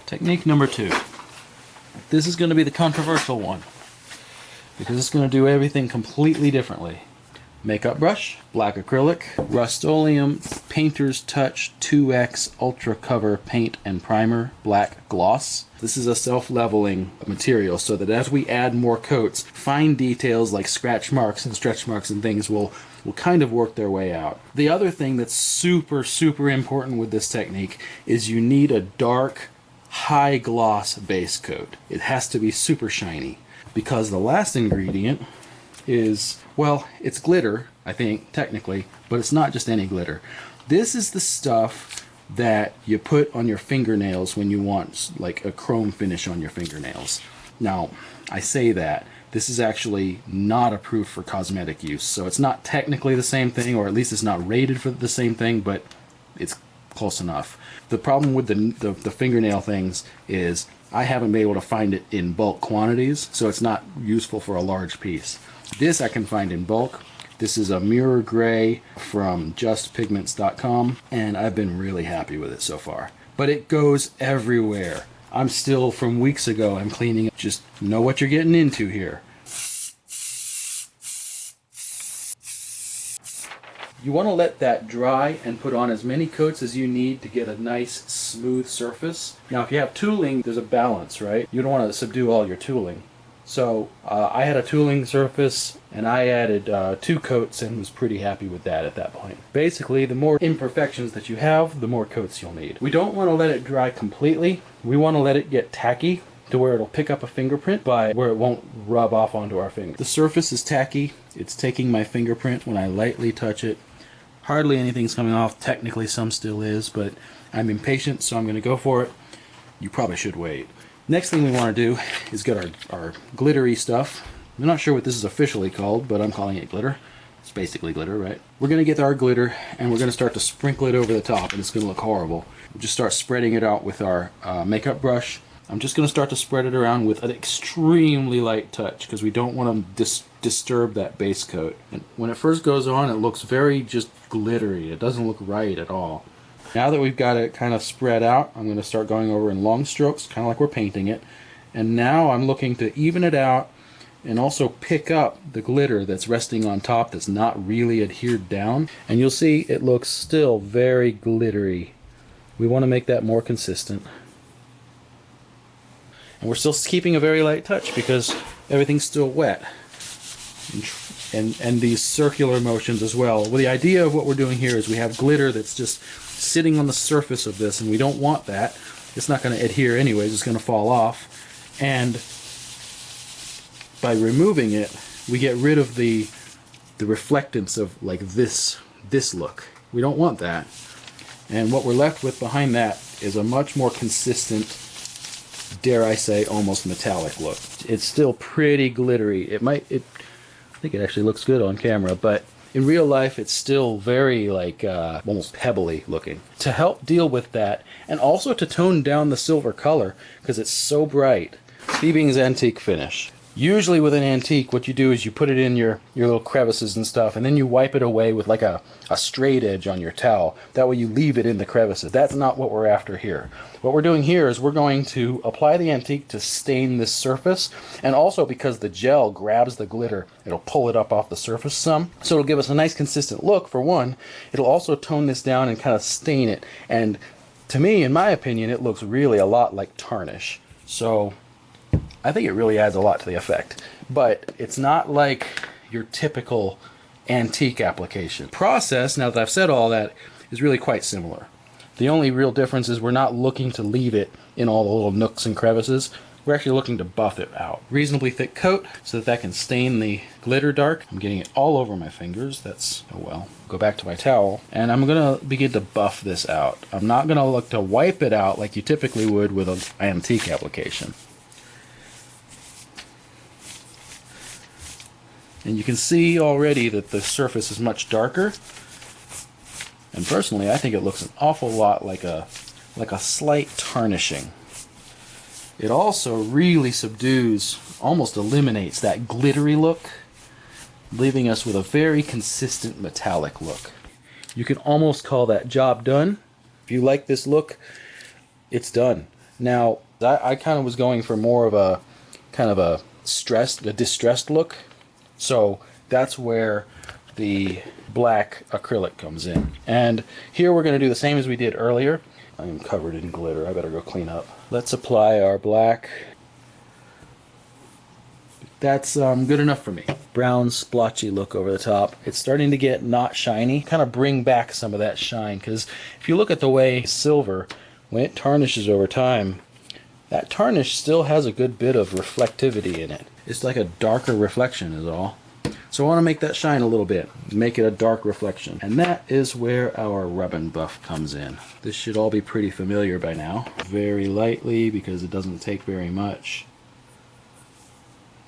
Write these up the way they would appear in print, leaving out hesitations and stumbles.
Technique number 2. This is going to be the controversial one because it's going to do everything completely differently. Makeup brush, black acrylic, Rustoleum Painter's Touch 2X Ultra Cover Paint and Primer Black Gloss. This is a self-leveling material so that as we add more coats, fine details like scratch marks and stretch marks and things will kind of work their way out. The other thing that's super important with this technique is you need a dark, high gloss base coat. It has to be super shiny because the last ingredient is, well, it's glitter, I think, technically, but it's not just any glitter. This is the stuff that you put on your fingernails when you want like a chrome finish on your fingernails. Now, I say that. This is actually not approved for cosmetic use, so it's not technically the same thing, or at least it's not rated for the same thing, but it's close enough. The problem with the fingernail things is I haven't been able to find it in bulk quantities, so it's not useful for a large piece. This I can find in bulk. This is a mirror gray from justpigments.com, and I've been really happy with it so far. But it goes everywhere. I'm still, from weeks ago, I'm cleaning. Just know what you're getting into here. You want to let that dry and put on as many coats as you need to get a nice smooth surface. Now if you have tooling, there's a balance, right? You don't want to subdue all your tooling. So I had a tooling surface and I added 2 coats and was pretty happy with that at that point. Basically, the more imperfections that you have, the more coats you'll need. We don't want to let it dry completely. We want to let it get tacky to where it'll pick up a fingerprint, but where it won't rub off onto our finger. The surface is tacky. It's taking my fingerprint when I lightly touch it. Hardly anything's coming off. Technically some still is, but I'm impatient, so I'm going to go for it. You probably should wait. Next thing we want to do is get our glittery stuff. I'm not sure what this is officially called, but I'm calling it glitter. It's basically glitter, right? We're going to get our glitter and we're going to start to sprinkle it over the top, and it's going to look horrible. We'll just start spreading it out with our makeup brush. I'm just going to start to spread it around with an extremely light touch because we don't want to disturb that base coat. And when it first goes on, it looks very just glittery. It doesn't look right at all. Now that we've got it kind of spread out, I'm going to start going over in long strokes, kind of like we're painting it. And now I'm looking to even it out and also pick up the glitter that's resting on top that's not really adhered down. And you'll see it looks still very glittery. We want to make that more consistent. And we're still keeping a very light touch because everything's still wet. And these circular motions as well. Well, the idea of what we're doing here is we have glitter that's just sitting on the surface of this, and we don't want that. It's not going to adhere anyways. It's going to fall off. And by removing it, we get rid of the reflectance of like this look. We don't want that. And what we're left with behind that is a much more consistent, dare I say, almost metallic look. It's still pretty glittery. I think it actually looks good on camera, but in real life it's still very like almost pebbly looking. To help deal with that, and also to tone down the silver color because it's so bright, Fiebings Antique Finish. Usually with an antique, what you do is you put it in your little crevices and stuff, and then you wipe it away with like a straight edge on your towel. That way you leave it in the crevices. That's not what we're after here. What we're doing here is we're going to apply the antique to stain this surface, and also because the gel grabs the glitter, it'll pull it up off the surface some. So it'll give us a nice consistent look for one. It'll also tone this down and kind of stain it. And to me, in my opinion, it looks really a lot like tarnish. So I think it really adds a lot to the effect, but it's not like your typical antique application. Process, now that I've said all that, is really quite similar. The only real difference is we're not looking to leave it in all the little nooks and crevices. We're actually looking to buff it out. Reasonably thick coat so that can stain the glitter dark. I'm getting it all over my fingers. That's, oh well. Go back to my towel, and I'm gonna begin to buff this out. I'm not gonna look to wipe it out like you typically would with an antique application. And you can see already that the surface is much darker. And personally, I think it looks an awful lot like a slight tarnishing. It also really subdues, almost eliminates that glittery look, leaving us with a very consistent metallic look. You can almost call that job done. If you like this look, it's done. Now, I kind of was going for more of a kind of a distressed look. So that's where the black acrylic comes in. And here we're going to do the same as we did earlier. I am covered in glitter. I better go clean up. Let's apply our black. That's good enough for me. Brown splotchy look over the top. It's starting to get not shiny. Kind of bring back some of that shine, because if you look at the way silver, when it tarnishes over time, that tarnish still has a good bit of reflectivity in it. It's like a darker reflection is all. So I want to make that shine a little bit, make it a dark reflection. And that is where our rub and buff comes in. This should all be pretty familiar by now. Very lightly, because it doesn't take very much.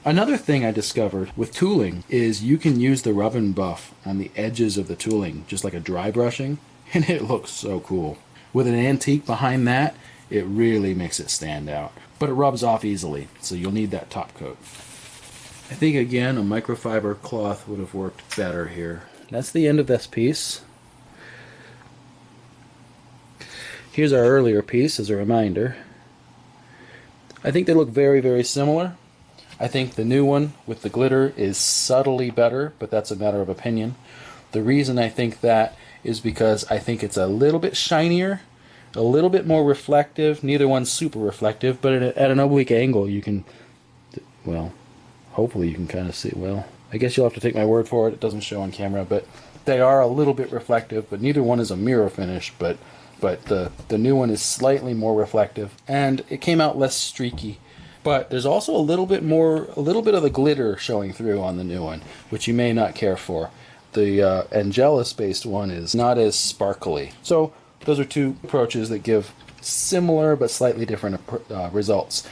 Another thing I discovered with tooling is you can use the rub and buff on the edges of the tooling, just like a dry brushing, and it looks so cool. With an antique behind that, it really makes it stand out. But it rubs off easily, so you'll need that top coat. I think again a microfiber cloth would have worked better here. That's the end of this piece. Here's our earlier piece as a reminder. I think they look very, very similar. I think the new one with the glitter is subtly better, but that's a matter of opinion. The reason I think that is because I think it's a little bit shinier, a little bit more reflective. Neither one's super reflective, but at an oblique angle you can, well, hopefully you can kind of see, well, I guess you'll have to take my word for it. It doesn't show on camera, but they are a little bit reflective, but neither one is a mirror finish, but the new one is slightly more reflective, and it came out less streaky. But there's also a little bit of the glitter showing through on the new one, which you may not care for. The Angelus-based one is not as sparkly. So those are two approaches that give similar but slightly different results.